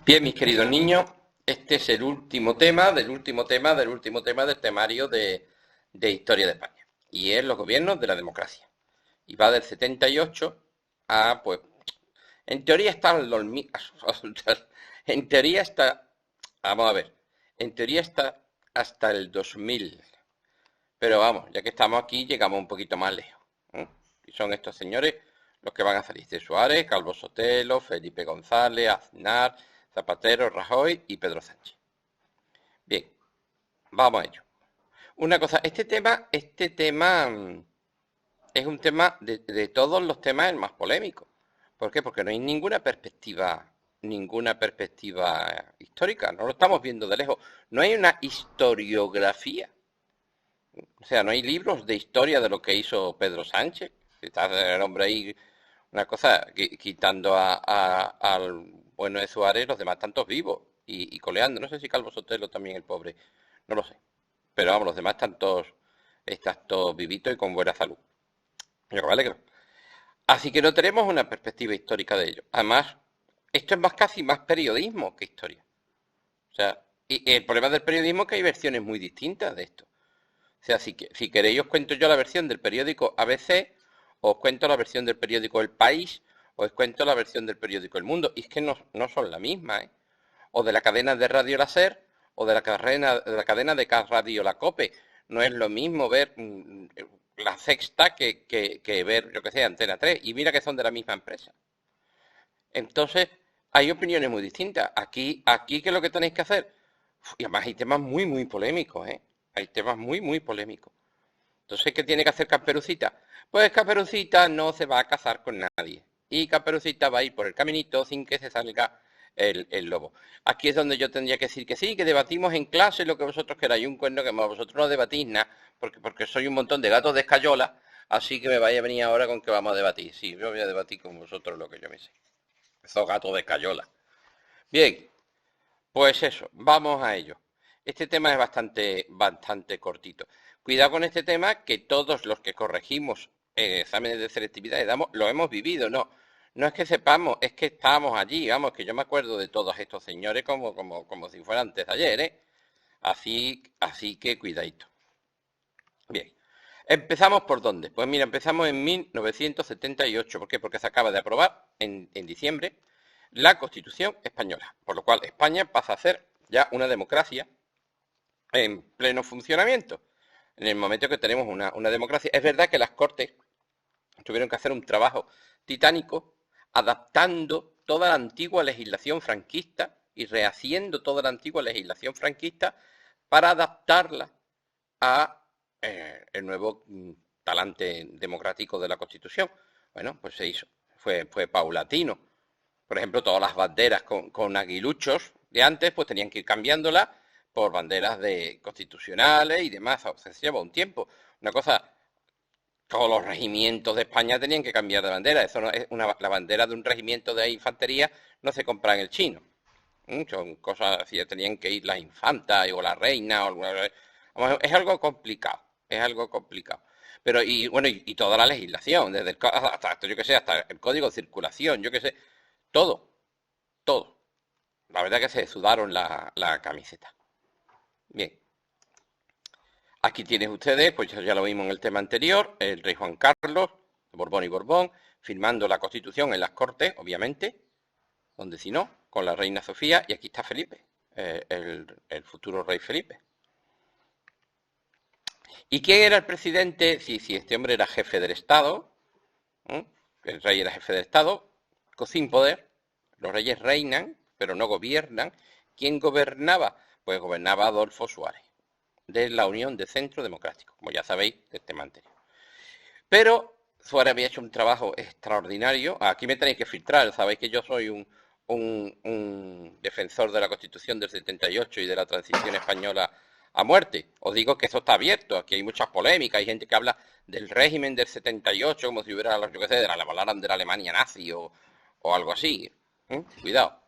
Bien, mis queridos niños, este es el último tema del temario de Historia de España. Y es los gobiernos de la democracia. Y va del 78 a, pues, en teoría está el 2000, en teoría está, vamos a ver, en teoría está hasta el 2000. Pero vamos, ya que estamos aquí, llegamos un poquito más lejos. ¿Eh? Y son estos señores los que van a salir. De Suárez, Calvo Sotelo, Felipe González, Aznar, Zapatero, Rajoy y Pedro Sánchez. Bien, vamos a ello. Una cosa, este tema es un tema de todos los temas el más polémico. ¿Por qué? Porque no hay ninguna perspectiva histórica. No lo estamos viendo de lejos. No hay una historiografía. O sea, no hay libros de historia de lo que hizo Pedro Sánchez. Está el hombre ahí, una cosa, quitando al bueno de Suárez, los demás tantos vivos y coleando. No sé si Calvo Sotelo también, el pobre, no lo sé. Pero vamos, los demás están todos vivitos y con buena salud. Yo me alegro. Así que no tenemos una perspectiva histórica de ello. Además, esto es más casi más periodismo que historia. O sea, y el problema del periodismo es que hay versiones muy distintas de esto. O sea, si queréis os cuento yo la versión del periódico ABC, o os cuento la versión del periódico El País, o os cuento la versión del periódico El Mundo. Y es que no son la misma, ¿eh? O de la cadena de Radio La SER, o de la cadena de Radio La COPE. No es lo mismo ver La Sexta que ver, yo que sé, Antena 3. Y mira que son de la misma empresa. Entonces, hay opiniones muy distintas. Aquí ¿qué es lo que tenéis que hacer? Y además hay temas muy, muy polémicos, ¿eh? Hay temas muy, muy polémicos. Entonces, ¿qué tiene que hacer Caperucita? Pues Caperucita no se va a casar con nadie. Y Caperucita va a ir por el caminito sin que se salga el lobo. Aquí es donde yo tendría que decir que sí, que debatimos en clase lo que vosotros queráis. Un cuerno que vosotros no debatís nada, porque soy un montón de gatos de escayola, así que me vaya a venir ahora con que vamos a debatir. Sí, yo voy a debatir con vosotros lo que yo me sé. Esos gatos de escayola. Bien, pues eso, vamos a ello. Este tema es bastante cortito. Cuidado con este tema, que todos los que corregimos exámenes de selectividad y damos, lo hemos vivido, no. No es que sepamos, es que estamos allí, vamos, que yo me acuerdo de todos estos señores como si fuera antes de ayer, ¿eh? Así que cuidadito. Bien. ¿Empezamos por dónde? Pues mira, empezamos en 1978. ¿Por qué? Porque se acaba de aprobar en diciembre la Constitución española, por lo cual España pasa a ser ya una democracia en pleno funcionamiento. En el momento que tenemos una democracia, es verdad que las Cortes tuvieron que hacer un trabajo titánico adaptando toda la antigua legislación franquista y rehaciendo toda la antigua legislación franquista para adaptarla a el nuevo talante democrático de la Constitución. Bueno, pues se hizo, fue paulatino. Por ejemplo, todas las banderas con aguiluchos de antes, pues tenían que ir cambiándolas por banderas de constitucionales y demás. O sea, se lleva un tiempo. Una cosa, todos los regimientos de España tenían que cambiar de bandera. Eso no es la bandera de un regimiento de infantería no se compra en el chino. Son cosas así, tenían que ir la infanta o la reina o alguna. Vamos, es algo complicado, es algo complicado. Pero y bueno, y toda la legislación, desde hasta yo que sé, hasta el código de circulación, yo que sé, todo, todo. La verdad que se sudaron la camiseta. Bien, aquí tienen ustedes, pues ya lo vimos en el tema anterior, el rey Juan Carlos, Borbón y Borbón, firmando la Constitución en las Cortes, obviamente, donde si no, con la reina Sofía, y aquí está Felipe, el futuro rey Felipe. ¿Y quién era el presidente? Si este hombre era jefe del Estado, ¿eh? El rey era jefe del Estado, sin poder, los reyes reinan, pero no gobiernan. ¿Quién gobernaba? Pues gobernaba Adolfo Suárez, de la Unión de Centro Democrático, como ya sabéis del tema anterior. Pero Suárez había hecho un trabajo extraordinario. Aquí me tenéis que filtrar, sabéis que yo soy un defensor de la Constitución del 78 y de la transición española a muerte. Os digo que eso está abierto, aquí hay muchas polémicas, hay gente que habla del régimen del 78 como si hubiera, yo qué sé, hablaran de la Alemania nazi o algo así. Cuidado.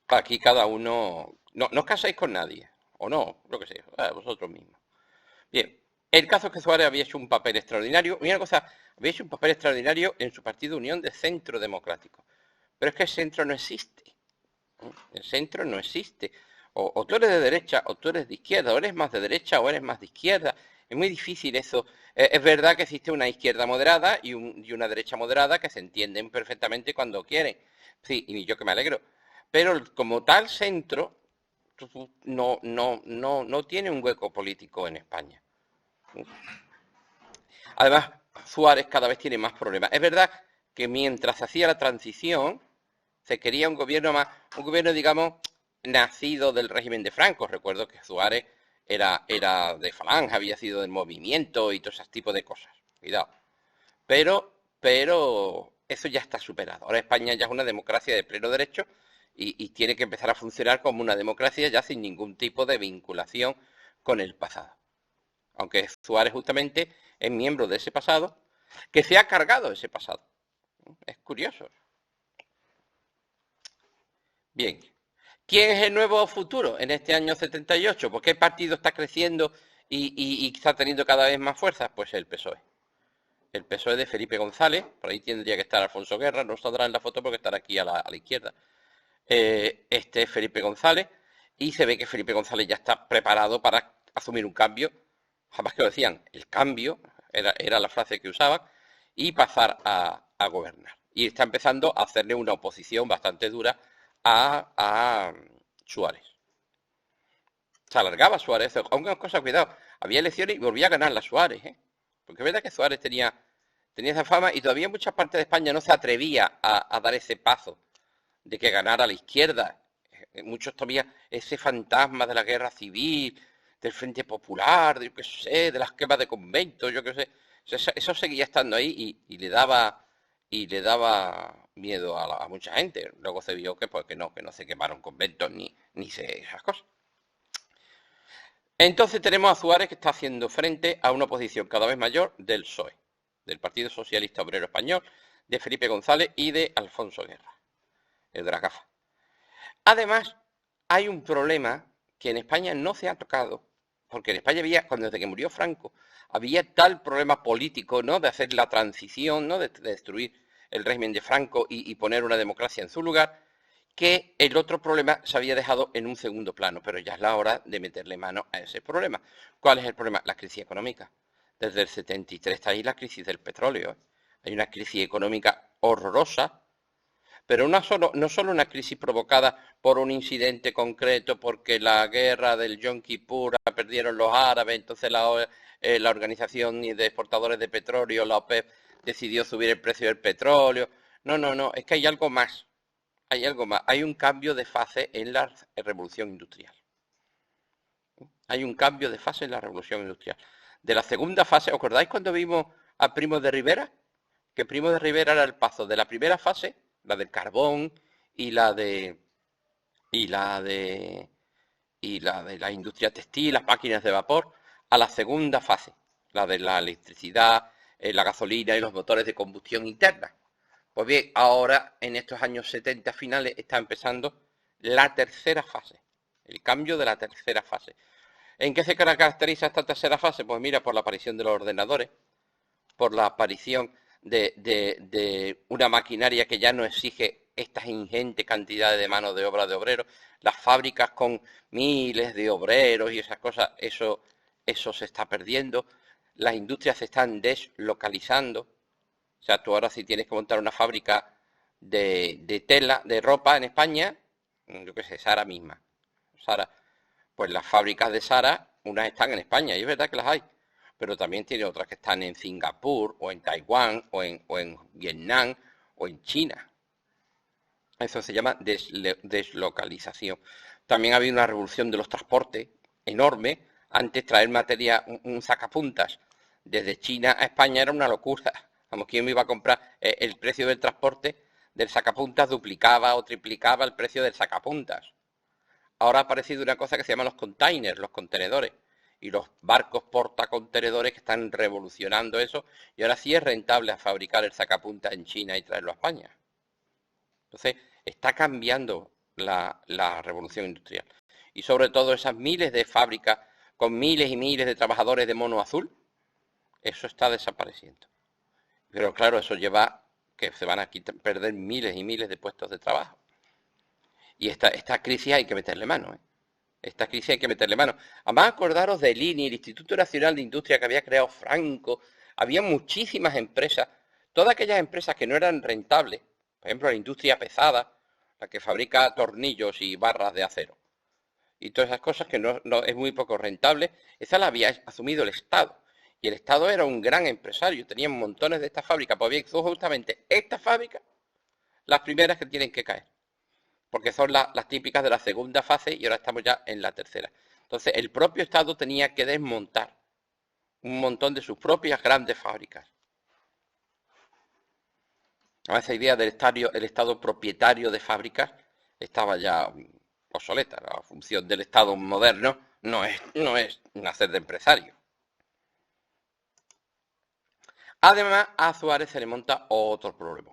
Aquí cada uno. No os caséis con nadie, o no, lo que sé, vosotros mismos. Bien, el caso es que Suárez había hecho un papel extraordinario. Mira una cosa, había hecho un papel extraordinario en su partido Unión de Centro Democrático. Pero es que el centro no existe. El centro no existe. O tú eres de derecha o tú eres de izquierda, o eres más de derecha o eres más de izquierda. Es muy difícil eso. Es verdad que existe una izquierda moderada y una derecha moderada que se entienden perfectamente cuando quieren. Sí, y yo que me alegro. Pero como tal centro no tiene un hueco político en España. Además, Suárez cada vez tiene más problemas. Es verdad que mientras se hacía la transición, se quería un gobierno más, un gobierno, digamos, nacido del régimen de Franco. Recuerdo que Suárez era de Falange, había sido del movimiento y todo ese tipo de cosas. Cuidado. Pero eso ya está superado. Ahora España ya es una democracia de pleno derecho y tiene que empezar a funcionar como una democracia ya sin ningún tipo de vinculación con el pasado. Aunque Suárez justamente es miembro de ese pasado, que se ha cargado ese pasado. Es curioso. Bien. ¿Quién es el nuevo futuro en este año 78? ¿Por qué partido está creciendo y está teniendo cada vez más fuerza? Pues el PSOE. El PSOE de Felipe González, por ahí tendría que estar Alfonso Guerra, no saldrá en la foto porque estará aquí a la izquierda. Este es Felipe González y se ve que Felipe González ya está preparado para asumir un cambio, jamás que lo decían, el cambio, era la frase que usaban, y pasar a gobernar. Y está empezando a hacerle una oposición bastante dura a Suárez. Se alargaba Suárez, aunque una cosa, cuidado, había elecciones y volvía a ganar la Suárez, ¿eh? Porque es verdad que Suárez tenía esa fama y todavía en muchas partes de España no se atrevía a dar ese paso de que ganara la izquierda. Muchos todavía ese fantasma de la guerra civil, del Frente Popular, de, yo qué sé, de las quemas de conventos, yo qué sé, eso seguía estando ahí y le daba miedo a mucha gente. Luego se vio que pues que no se quemaron conventos ni esas cosas. Entonces tenemos a Suárez que está haciendo frente a una oposición cada vez mayor del PSOE, del Partido Socialista Obrero Español, de Felipe González y de Alfonso Guerra, el de la gafa. Además, hay un problema que en España no se ha tocado, porque en España había, cuando desde que murió Franco, había tal problema político, ¿no? De hacer la transición, ¿no? De destruir el régimen de Franco y poner una democracia en su lugar, que el otro problema se había dejado en un segundo plano, pero ya es la hora de meterle mano a ese problema. ¿Cuál es el problema? La crisis económica. Desde el 73 está ahí la crisis del petróleo. Hay una crisis económica horrorosa, pero no solo una crisis provocada por un incidente concreto, porque la guerra del Yom Kippur la perdieron los árabes, entonces la Organización de Exportadores de Petróleo, la OPEP, decidió subir el precio del petróleo. No, es que hay algo más. Hay algo más. Hay un cambio de fase en la revolución industrial. Hay un cambio de fase en la revolución industrial. De la segunda fase, ¿os acordáis cuando vimos a Primo de Rivera? Que Primo de Rivera era el paso de la primera fase, la del carbón y la de y la de la industria textil, las máquinas de vapor, a la segunda fase, la de la electricidad, la gasolina y los motores de combustión interna. Pues bien, ahora en estos años 70 finales está empezando la tercera fase, el cambio de la tercera fase. ¿En qué se caracteriza esta tercera fase? Pues mira, por la aparición de los ordenadores, por la aparición de una maquinaria que ya no exige estas ingentes cantidades de mano de obra de obreros, las fábricas con miles de obreros y esas cosas, eso se está perdiendo, las industrias se están deslocalizando, o sea, tú ahora si tienes que montar una fábrica de tela, de ropa en España, yo qué sé, Sara misma, Sara, pues las fábricas de Sara, unas están en España, y es verdad que las hay, pero también tiene otras que están en Singapur, o en Taiwán, o en Vietnam, o en China. Eso se llama deslocalización. También ha habido una revolución de los transportes enorme. Antes traer materia, un sacapuntas desde China a España era una locura. Vamos, ¿quién me iba a comprar? El precio del transporte del sacapuntas duplicaba o triplicaba el precio del sacapuntas. Ahora ha aparecido una cosa que se llama los containers, los contenedores, y los barcos portacontenedores que están revolucionando eso, y ahora sí es rentable fabricar el sacapuntas en China y traerlo a España. Entonces, está cambiando la revolución industrial. Y sobre todo esas miles de fábricas con miles y miles de trabajadores de mono azul, eso está desapareciendo. Pero claro, eso lleva que se van a perder miles y miles de puestos de trabajo. Y esta crisis hay que meterle mano, ¿eh? Esta crisis hay que meterle mano. Además, acordaros del INI, el Instituto Nacional de Industria que había creado Franco. Había muchísimas empresas, todas aquellas empresas que no eran rentables, por ejemplo, la industria pesada, la que fabrica tornillos y barras de acero, y todas esas cosas que no es muy poco rentable, esa la había asumido el Estado. Y el Estado era un gran empresario, tenía montones de estas fábricas. Pues bien, son justamente estas fábricas las primeras que tienen que caer, porque son las típicas de la segunda fase y ahora estamos ya en la tercera. Entonces, el propio Estado tenía que desmontar un montón de sus propias grandes fábricas. Esa idea del el Estado propietario de fábricas estaba ya obsoleta. La función del Estado moderno no es nacer de empresario. Además, a Suárez se le monta otro problema,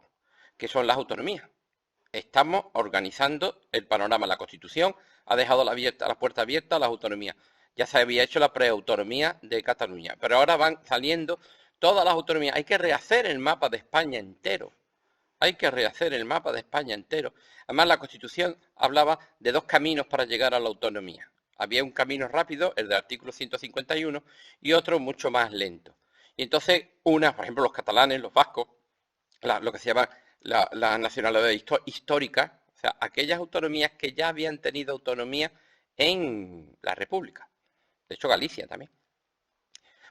que son las autonomías. Estamos organizando el panorama. La Constitución ha dejado la puerta abierta a las autonomías. Ya se había hecho la preautonomía de Cataluña, pero ahora van saliendo todas las autonomías. Hay que rehacer el mapa de España entero. Hay que rehacer el mapa de España entero. Además, la Constitución hablaba de dos caminos para llegar a la autonomía. Había un camino rápido, el del artículo 151, y otro mucho más lento. Y entonces, por ejemplo, los catalanes, los vascos, lo que se llama la nacionalidad histórica, o sea, aquellas autonomías que ya habían tenido autonomía en la República. De hecho, Galicia también.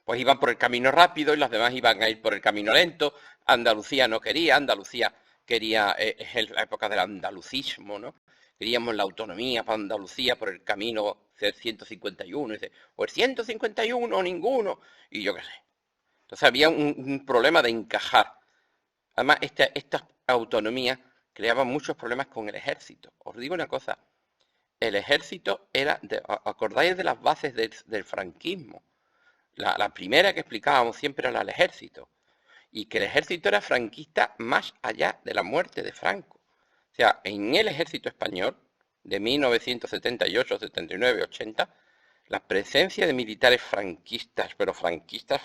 Pues iban por el camino rápido y las demás iban a ir por el camino lento. Andalucía no quería, Andalucía quería, es la época del andalucismo, ¿no? Queríamos la autonomía para Andalucía por el camino del 151, y dice, o el 151 o ninguno, y yo qué sé. Entonces había un problema de encajar. Además, estas autonomías creaban muchos problemas con el ejército. Os digo una cosa, el ejército era, ¿acordáis de las bases del franquismo? La primera que explicábamos siempre era el ejército, y que el ejército era franquista más allá de la muerte de Franco. O sea, en el ejército español, de 1978, 79, 80, la presencia de militares franquistas, pero franquistas,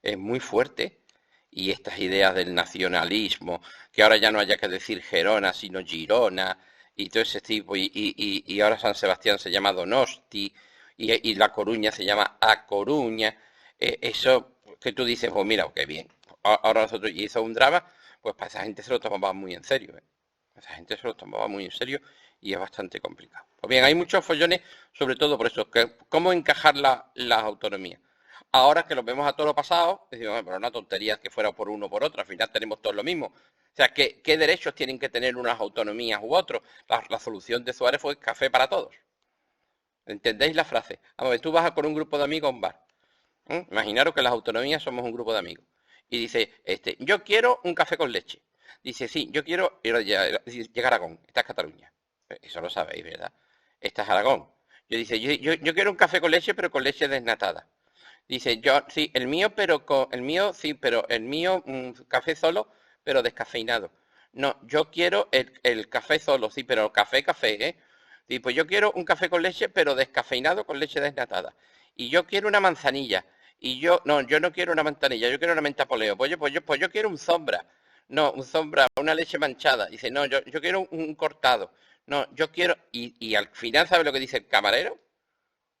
es muy fuerte, y estas ideas del nacionalismo, que ahora ya no haya que decir Gerona, sino Girona, y todo ese tipo, y ahora San Sebastián se llama Donosti, y La Coruña se llama A Coruña, eso que tú dices, pues mira, qué bien, ahora nosotros, y hizo un drama, pues para esa gente se lo tomaba muy en serio, ¿eh? Esa gente se lo tomaba muy en serio y es bastante complicado. Pues bien, hay muchos follones, sobre todo por eso, que cómo encajar las autonomías. Ahora que lo vemos a todo lo pasado, decimos, pero una tontería que fuera por uno o por otro, al final tenemos todos lo mismo. O sea, ¿qué derechos tienen que tener unas autonomías u otros? La solución de Suárez fue café para todos. ¿Entendéis la frase? Vamos, ver, tú vas con un grupo de amigos a un bar. Imaginaros que las autonomías somos un grupo de amigos. Y dice, yo quiero un café con leche. Dice, sí, yo quiero llega a Aragón, esta es Cataluña. Eso lo sabéis, ¿verdad? Esta es Aragón. Yo quiero un café con leche, pero con leche desnatada. Dice, sí, sí, pero el mío, café solo, pero descafeinado. No, yo quiero el café solo, sí, pero café, ¿eh? Sí, pues yo quiero un café con leche, pero descafeinado con leche desnatada. Y yo quiero una manzanilla. Yo no quiero una manzanilla, yo quiero una menta poleo. Pues yo quiero un sombra. No, un sombra, una leche manchada. Dice, no, yo quiero un cortado. No, yo quiero. Y al final, ¿sabe lo que dice el camarero?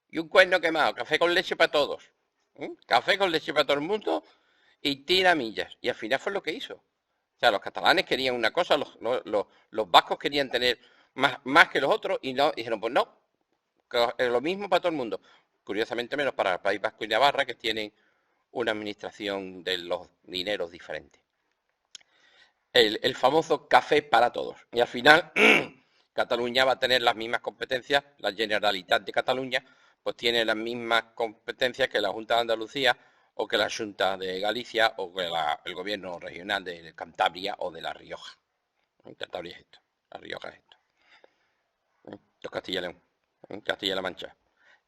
Y un cuerno quemado, café con leche para todos. Café con leche para todo el mundo y tira millas. Y al final fue lo que hizo. O sea, los catalanes querían una cosa, los vascos querían tener más que los otros y no dijeron, pues no, que es lo mismo para todo el mundo. Curiosamente menos para el País Vasco y Navarra, que tienen una administración de los dineros diferente. El famoso café para todos. Y al final, Cataluña va a tener las mismas competencias, la Generalitat de Cataluña, pues tiene las mismas competencias que la Junta de Andalucía o que la Junta de Galicia o que el gobierno regional de Cantabria o de La Rioja. Cantabria es esto, La Rioja es esto. Esto es Castilla y León, Castilla-La Mancha,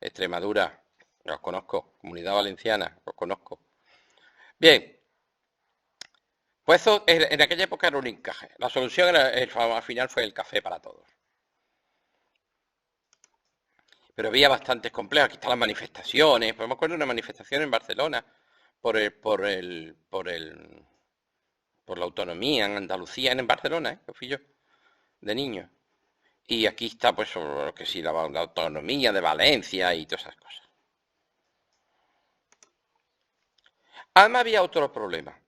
Extremadura, los conozco, Comunidad Valenciana, los conozco. Bien, pues eso en aquella época era un encaje. La solución al final fue el café para todos. Pero había bastantes complejos. Aquí están las manifestaciones. Pues me acuerdo de una manifestación en Barcelona por la autonomía en Andalucía, en Barcelona, que fui yo, de niño. Y aquí está, pues, sobre lo que sí, la autonomía de Valencia y todas esas cosas. Además había otro problema.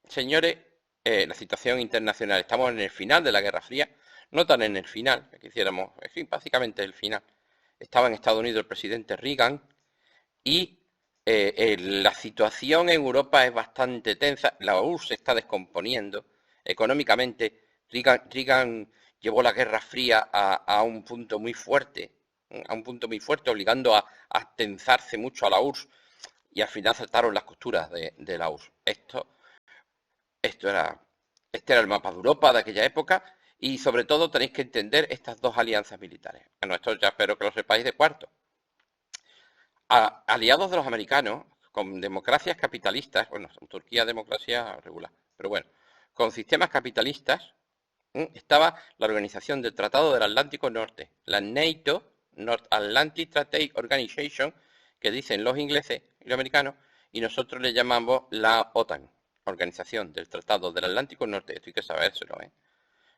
Señores, la situación internacional, estamos en el final de la Guerra Fría, no tan en el final, que quisiéramos, en fin, básicamente el final. Estaba en Estados Unidos el presidente Reagan y la situación en Europa es bastante tensa, la URSS se está descomponiendo económicamente. Reagan llevó la Guerra Fría a un punto muy fuerte, obligando a tensarse mucho a la URSS y al final saltaron las costuras de la URSS. Esto era, este era el mapa de Europa de aquella época y sobre todo tenéis que entender estas dos alianzas militares. Bueno, esto ya espero que lo sepáis de cuarto. Aliados de los americanos, con democracias capitalistas, bueno, Turquía democracia regular, pero bueno, con sistemas capitalistas, estaba la organización del Tratado del Atlántico Norte, la NATO, North Atlantic Treaty Organization, que dicen los ingleses y los americanos, y nosotros le llamamos la OTAN, Organización del Tratado del Atlántico Norte. Esto hay que sabérselo, ¿eh?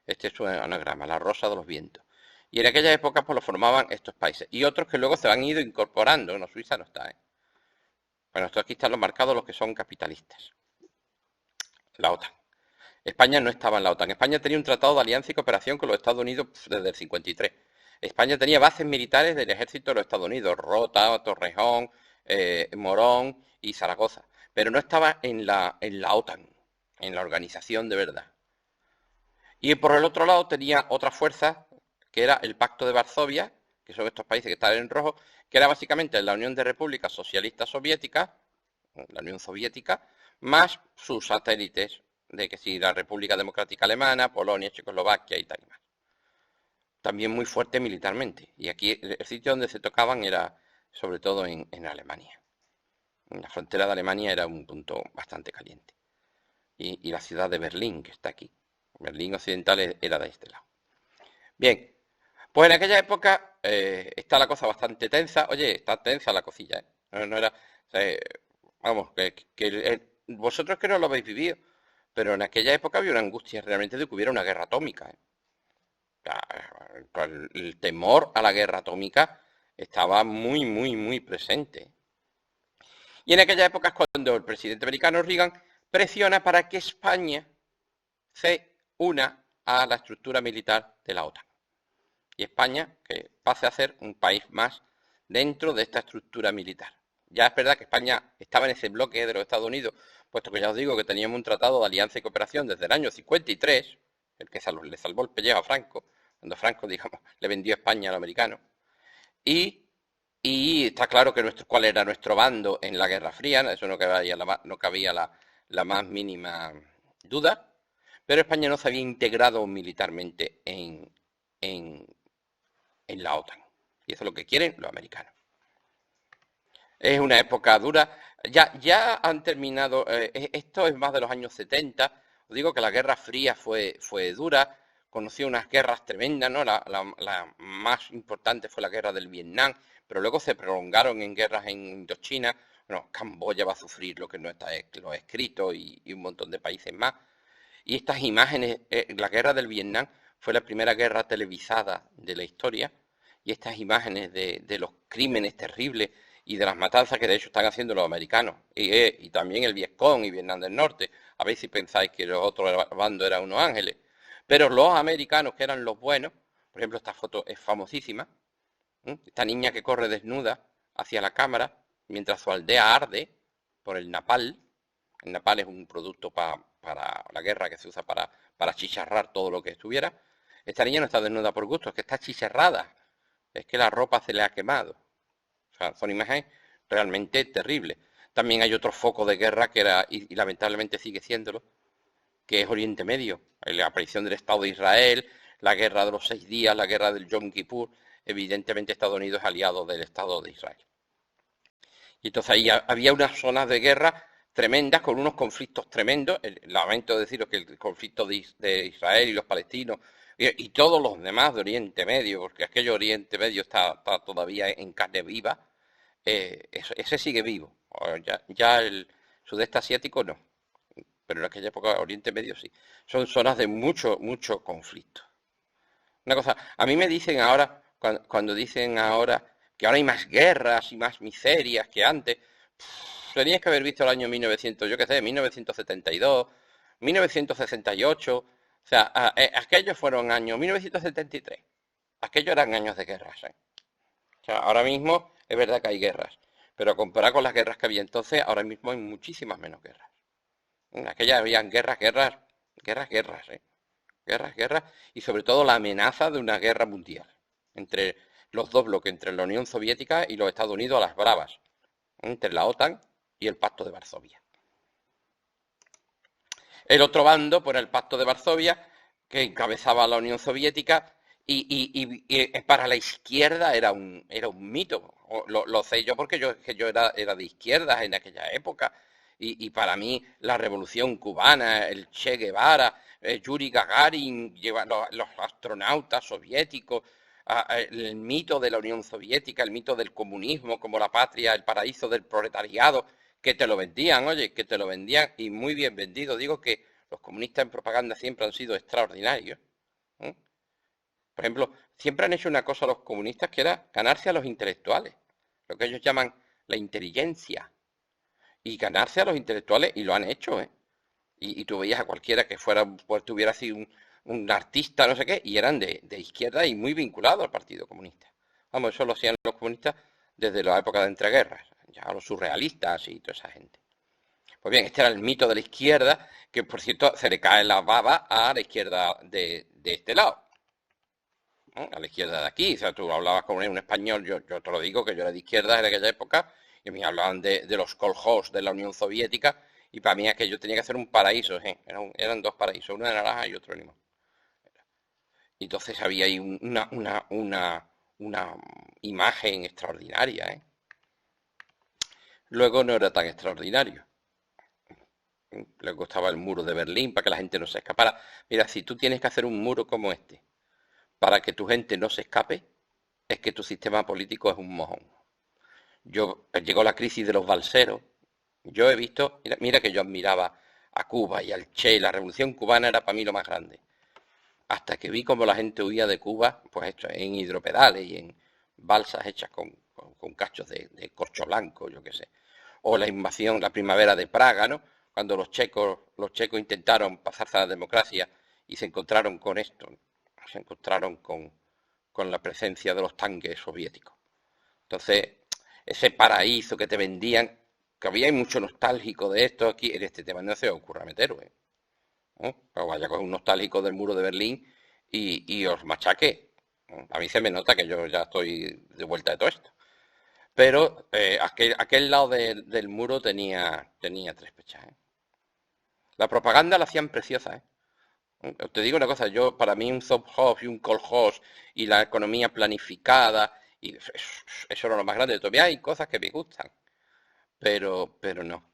Este es un anagrama, la rosa de los vientos. Y en aquella época pues lo formaban estos países. Y otros que luego se han ido incorporando. No, Suiza no está, ¿eh? Bueno, esto aquí están los marcados los que son capitalistas. La OTAN. España no estaba en la OTAN. España tenía un tratado de alianza y cooperación con los Estados Unidos desde el 53. España tenía bases militares del ejército de los Estados Unidos, Rota, Torrejón, Morón y Zaragoza. Pero no estaba en la OTAN, en la organización de verdad. Y por el otro lado tenía otra fuerza, que era el Pacto de Varsovia, que son estos países que están en rojo, que era básicamente la Unión de Repúblicas Socialistas Soviéticas, la Unión Soviética, más sus satélites, de que si la República Democrática Alemana, Polonia, Checoslovaquia y tal y más. También muy fuerte militarmente. Y aquí el sitio donde se tocaban era sobre todo en Alemania. En la frontera de Alemania era un punto bastante caliente. Y la ciudad de Berlín, que está aquí. Berlín Occidental era de este lado. Bien, pues en aquella época está la cosa bastante tensa. Oye, está tensa la cosilla, ¿eh? No era, o sea, vamos, vosotros que no lo habéis vivido, pero en aquella época había una angustia realmente de que hubiera una guerra atómica, ¿eh? O sea, el temor a la guerra atómica estaba muy, muy, muy presente. Y en aquella época es cuando el presidente americano Reagan presiona para que España se una a la estructura militar de la OTAN. Y España que pase a ser un país más dentro de esta estructura militar. Ya es verdad que España estaba en ese bloque de los Estados Unidos, puesto que ya os digo que teníamos un tratado de alianza y cooperación desde el año 53, el que le salvó el pellejo a Franco, cuando Franco, digamos, le vendió España al americano. Y, y está claro que cuál era nuestro bando en la Guerra Fría, eso no cabía la más mínima duda, pero España no se había integrado militarmente en la OTAN. Y eso es lo que quieren los americanos. Es una época dura. Ya han terminado, esto es más de los años 70. Os digo que la Guerra Fría fue dura, conoció unas guerras tremendas, ¿no? La más importante fue la guerra del Vietnam, pero luego se prolongaron en guerras en Indochina. Bueno, Camboya va a sufrir lo que no está lo escrito y un montón de países más. Y estas imágenes, la guerra del Vietnam fue la primera guerra televisada de la historia, y estas imágenes de los crímenes terribles y de las matanzas que de hecho están haciendo los americanos, y también el Vietcong y Vietnam del Norte, a ver si pensáis que los otros bandos eran unos ángeles, pero los americanos que eran los buenos, por ejemplo esta foto es famosísima, esta niña que corre desnuda hacia la cámara mientras su aldea arde por el napal. El napal es un producto para la guerra que se usa para chicharrar todo lo que estuviera. Esta niña no está desnuda por gusto, es que está chicharrada. Es que la ropa se le ha quemado. O sea, son imágenes realmente terribles. También hay otro foco de guerra que era, y lamentablemente sigue siéndolo, que es Oriente Medio. La aparición del Estado de Israel, la guerra de los 6 días, la guerra del Yom Kippur. Evidentemente Estados Unidos es aliado del Estado de Israel. Y entonces ahí había unas zonas de guerra tremendas, con unos conflictos tremendos. Lamento deciros que el conflicto de Israel y los palestinos y todos los demás de Oriente Medio, porque aquello Oriente Medio está todavía en carne viva, ese sigue vivo. Ya el sudeste asiático no, pero en aquella época Oriente Medio sí. Son zonas de mucho, mucho conflicto. Una cosa, a mí me dicen ahora, cuando dicen ahora que ahora hay más guerras y más miserias que antes, tenías que haber visto el año 1900, yo qué sé, 1972, 1968, o sea, aquellos fueron años 1973, aquellos eran años de guerras, ¿eh? O sea, ahora mismo es verdad que hay guerras, pero comparado con las guerras que había entonces, ahora mismo hay muchísimas menos guerras. En aquellas habían guerras, ¿eh? Guerras, y sobre todo la amenaza de una guerra mundial entre los dos bloques, entre la Unión Soviética y los Estados Unidos a las bravas, entre la OTAN y el Pacto de Varsovia. El otro bando, por el Pacto de Varsovia, que encabezaba la Unión Soviética, y para la izquierda era un mito. Lo sé yo porque yo era de izquierdas en aquella época. Y para mí la revolución cubana, el Che Guevara, Yuri Gagarin, los astronautas soviéticos, el mito de la Unión Soviética, el mito del comunismo como la patria, el paraíso del proletariado, que te lo vendían, oye, que te lo vendían y muy bien vendido. Digo que los comunistas en propaganda siempre han sido extraordinarios. ¿Eh? Por ejemplo, siempre han hecho una cosa los comunistas que era ganarse a los intelectuales, lo que ellos llaman la inteligencia, y ganarse a los intelectuales, y lo han hecho, ¿eh? Y tú veías a cualquiera que fuera, pues tuviera así un artista, no sé qué, y eran de izquierda y muy vinculados al Partido Comunista. Vamos, eso lo hacían los comunistas desde la época de entreguerras, ya los surrealistas y toda esa gente. Pues bien, este era el mito de la izquierda, que por cierto se le cae la baba a la izquierda de este lado, ¿no? A la izquierda de aquí. O sea, tú hablabas con un español, yo te lo digo, que yo era de izquierda en aquella época, y me hablaban de los kolhos de la Unión Soviética, y para mí aquello tenía que ser un paraíso, ¿eh? Eran dos paraísos, uno de naranja y otro de limón. Y entonces había ahí una imagen extraordinaria, ¿eh? Luego no era tan extraordinario. Luego estaba el muro de Berlín para que la gente no se escapara. Mira, si tú tienes que hacer un muro como este para que tu gente no se escape, es que tu sistema político es un mojón. Llegó la crisis de los balseros. Yo he visto, mira que yo admiraba a Cuba y al Che, la revolución cubana era para mí lo más grande. Hasta que vi cómo la gente huía de Cuba, pues esto, en hidropedales y en balsas hechas con cachos de corcho blanco, yo qué sé. O la invasión, la primavera de Praga, ¿no? Cuando los checos intentaron pasarse a la democracia y se encontraron con esto, se encontraron con la presencia de los tanques soviéticos. Entonces, ese paraíso que te vendían, que había mucho nostálgico de esto aquí, en este tema no se os ocurra meteros, ¿eh? ¿No? Pero vaya con un nostálgico del muro de Berlín y os machaque. ¿No? A mí se me nota que yo ya estoy de vuelta de todo esto. Pero aquel lado del muro tenía tres pechas, ¿eh? La propaganda la hacían preciosa, ¿eh? Te digo una cosa, para mí un Zobhof y un Kolhoz y la economía planificada, y eso era lo más grande. Todavía hay cosas que me gustan, pero no,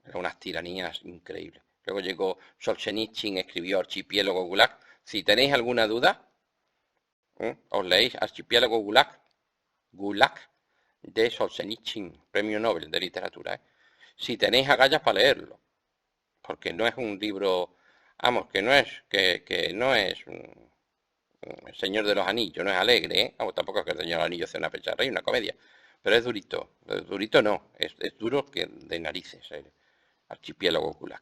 eran unas tiranías increíbles. Luego llegó Solzhenitsyn, escribió Archipiélago Gulag. Si tenéis alguna duda, os leéis Archipiélago Gulag de Solzhenitsyn, premio Nobel de literatura, ¿eh? Si tenéis agallas para leerlo, porque no es un libro, vamos, que no es El Señor de los Anillos, no es alegre, ¿eh? Vamos, tampoco es que el Señor de los Anillos sea una pecharra y una comedia, pero es durito no, es duro que de narices, el Archipiélago Gulag.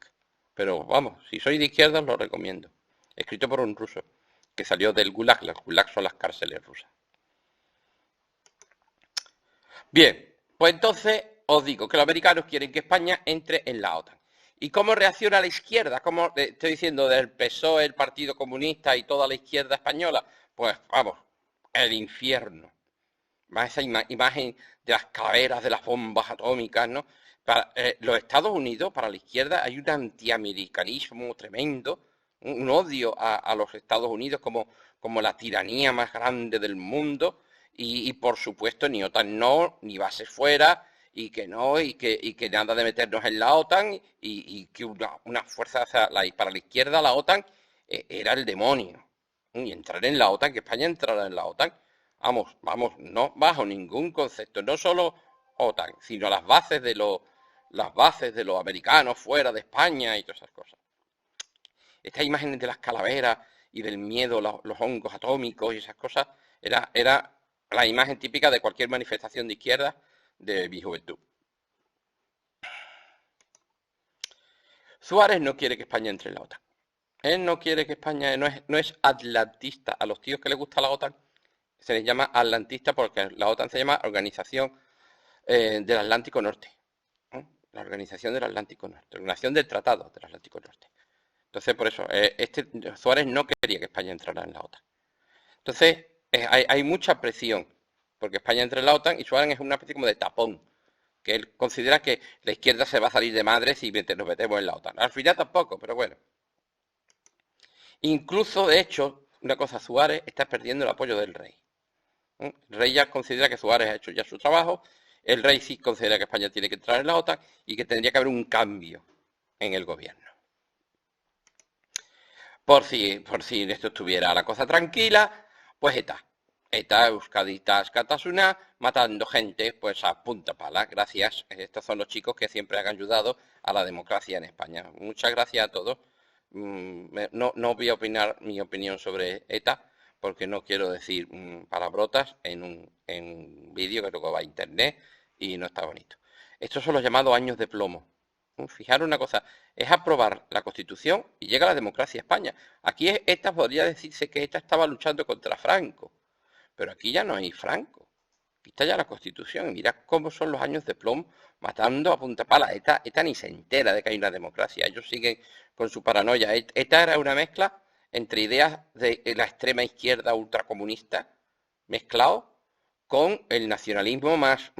Pero vamos, si sois de izquierda os lo recomiendo. Escrito por un ruso que salió del Gulag. Las Gulag son las cárceles rusas. Bien, pues entonces os digo que los americanos quieren que España entre en la OTAN. ¿Y cómo reacciona la izquierda? ¿Cómo estoy diciendo del PSOE, el Partido Comunista y toda la izquierda española? Pues vamos, el infierno. Más esa imagen de las calaveras de las bombas atómicas, ¿no? Para los Estados Unidos, para la izquierda, hay un antiamericanismo tremendo, un odio a los Estados Unidos como la tiranía más grande del mundo, y por supuesto ni OTAN no, ni bases fuera, y que no, y que nada de meternos en la OTAN, y que una fuerza, o sea, para la izquierda la OTAN era el demonio. Y entrar en la OTAN, que España entrara en la OTAN, vamos, no bajo ningún concepto, no solo OTAN, sino las bases de los americanos fuera de España y todas esas cosas. Estas imágenes de las calaveras y del miedo, los hongos atómicos y esas cosas, era la imagen típica de cualquier manifestación de izquierda de mi juventud. Suárez no quiere que España entre en la OTAN. Él no quiere que España, no es atlantista. A los tíos que les gusta la OTAN se les llama atlantista porque la OTAN se llama Organización del Atlántico Norte. La Organización del Atlántico Norte, Organización del Tratado del Atlántico Norte. Entonces, por eso, Suárez no quería que España entrara en la OTAN. Entonces, hay mucha presión porque España entre en la OTAN y Suárez es una especie como de tapón, que él considera que la izquierda se va a salir de madre si nos metemos en la OTAN. Al final tampoco, pero bueno. Incluso, de hecho, una cosa, Suárez está perdiendo el apoyo del rey. El rey ya considera que Suárez ha hecho ya su trabajo, el rey sí considera que España tiene que entrar en la OTAN y que tendría que haber un cambio en el gobierno. Por si esto estuviera la cosa tranquila, pues ETA, Euskadi Askatasuna, matando gente pues a punta pala. Gracias, estos son los chicos que siempre han ayudado a la democracia en España. Muchas gracias a todos. No voy a opinar mi opinión sobre ETA, porque no quiero decir palabrotas en un vídeo que luego va a internet y no está bonito. Estos son los llamados años de plomo. Fijaros una cosa, es aprobar la Constitución y llega la democracia a España. Aquí ETA podría decirse que ETA estaba luchando contra Franco, pero aquí ya no hay Franco. Aquí está ya la Constitución y mirad cómo son los años de plomo matando a punta pala. ETA ni se entera de que hay una democracia. Ellos siguen con su paranoia. ETA era una mezcla entre ideas de la extrema izquierda ultracomunista mezclado con el nacionalismo más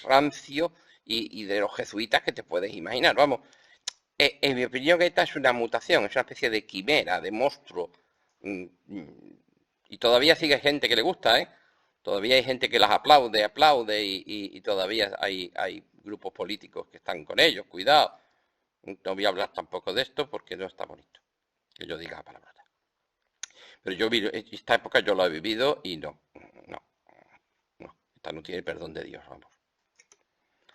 rancio y de los jesuitas que te puedes imaginar. Vamos, en mi opinión ETA es una mutación, es una especie de quimera, de monstruo. Y todavía sigue gente que le gusta, ¿eh? Todavía hay gente que las aplaude y todavía hay grupos políticos que están con ellos, cuidado. No voy a hablar tampoco de esto porque no está bonito que yo diga palabras. Pero esta época yo la he vivido y no, esta no tiene perdón de Dios, vamos.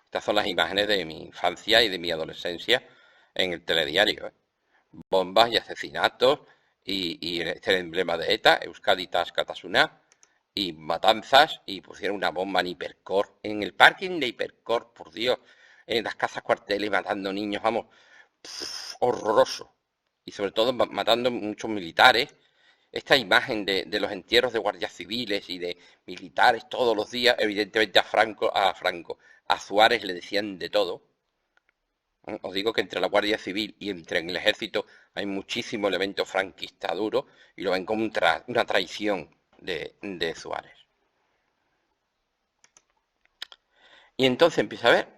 Estas son las imágenes de mi infancia y de mi adolescencia en el telediario, ¿eh? Bombas y asesinatos y este emblema de ETA, Euskadi Askatasuna, y matanzas, y pusieron una bomba en Hipercor, en el parking de Hipercor, por Dios, en las casas cuarteles matando niños, vamos, horroroso. Y sobre todo matando muchos militares. Esta imagen de los entierros de guardias civiles y de militares todos los días, evidentemente a Suárez le decían de todo. Os digo que entre la Guardia Civil y entre en el Ejército hay muchísimo elemento franquista duro y lo ven como una traición de Suárez. Y entonces empieza a haber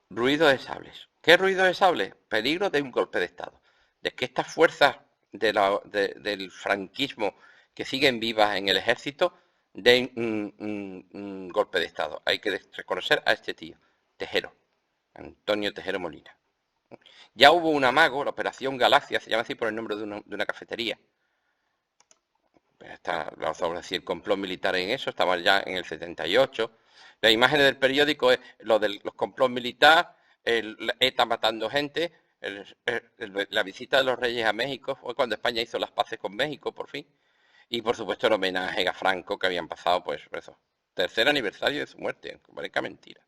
ruido de sables. ¿Qué ruido de sables? Peligro de un golpe de Estado. De que estas fuerzas del franquismo que siguen vivas en el ejército den un golpe de Estado. Hay que reconocer a este tío, Tejero, Antonio Tejero Molina. Ya hubo un amago, la Operación Galaxia, se llama así por el nombre de una cafetería. Vamos a decir, complot militar en eso, estamos ya en el 78. Las imágenes del periódico es lo de los complots militares, ETA matando gente, la visita de los reyes a México, fue cuando España hizo las paces con México, por fin. Y por supuesto el homenaje a Franco que habían pasado, pues eso, tercer aniversario de su muerte, parezca mentira.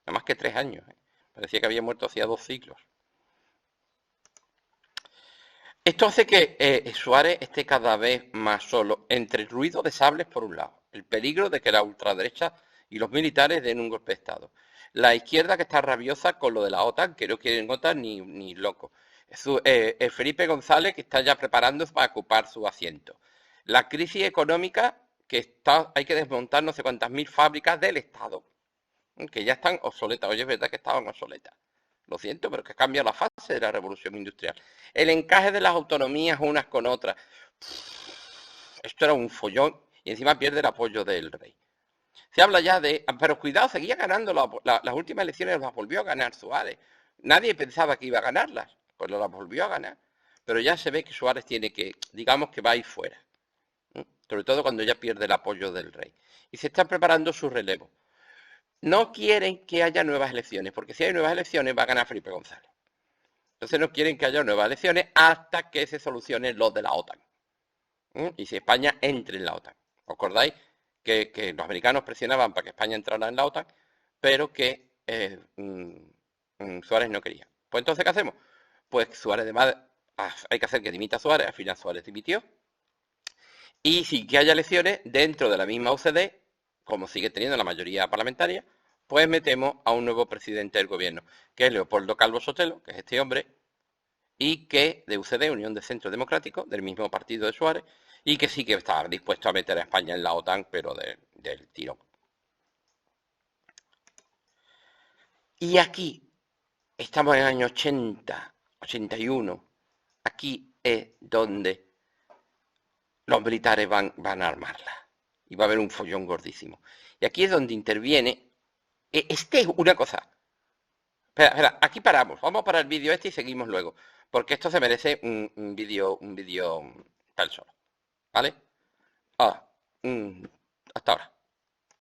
Nada más que 3 años, ¿eh? Parecía que había muerto hacía 2 siglos. Esto hace que Suárez esté cada vez más solo, entre el ruido de sables por un lado, el peligro de que la ultraderecha y los militares den un golpe de Estado, la izquierda que está rabiosa con lo de la OTAN, que no quieren OTAN ni loco, Felipe González que está ya preparándose para ocupar su asiento, la crisis económica que hay que desmontar no sé cuántas mil fábricas del Estado, que ya están obsoletas. Oye, es verdad que estaban obsoletas. Lo siento, pero que cambia la fase de la revolución industrial. El encaje de las autonomías unas con otras. Esto era un follón y encima pierde el apoyo del rey. Se habla ya de... Pero cuidado, seguía ganando las últimas elecciones, las volvió a ganar Suárez. Nadie pensaba que iba a ganarlas, pues las volvió a ganar. Pero ya se ve que Suárez tiene que, digamos que va a ir fuera. Sobre todo cuando ya pierde el apoyo del rey. Y se está preparando su relevo. No quieren que haya nuevas elecciones, porque si hay nuevas elecciones va a ganar Felipe González. Entonces no quieren que haya nuevas elecciones hasta que se solucione lo de la OTAN. Y si España entre en la OTAN. ¿Os acordáis que los americanos presionaban para que España entrara en la OTAN, pero que Suárez no quería? Pues entonces, ¿qué hacemos? Pues Suárez, además, hay que hacer que dimita Suárez, al final Suárez dimitió, y sin que haya elecciones dentro de la misma UCD, como sigue teniendo la mayoría parlamentaria, pues metemos a un nuevo presidente del gobierno, que es Leopoldo Calvo Sotelo, que es este hombre, y que de UCD, Unión de Centro Democrático, del mismo partido de Suárez, y que sí que está dispuesto a meter a España en la OTAN, pero del tirón. Y aquí estamos en el año 80, 81. Aquí es donde los militares van a armarla. Y va a haber un follón gordísimo. Y aquí es donde interviene. Este es una cosa. Espera, espera, aquí paramos. Vamos a parar el vídeo este y seguimos luego. Porque esto se merece un vídeo tal solo. ¿Vale? Ah, hasta ahora.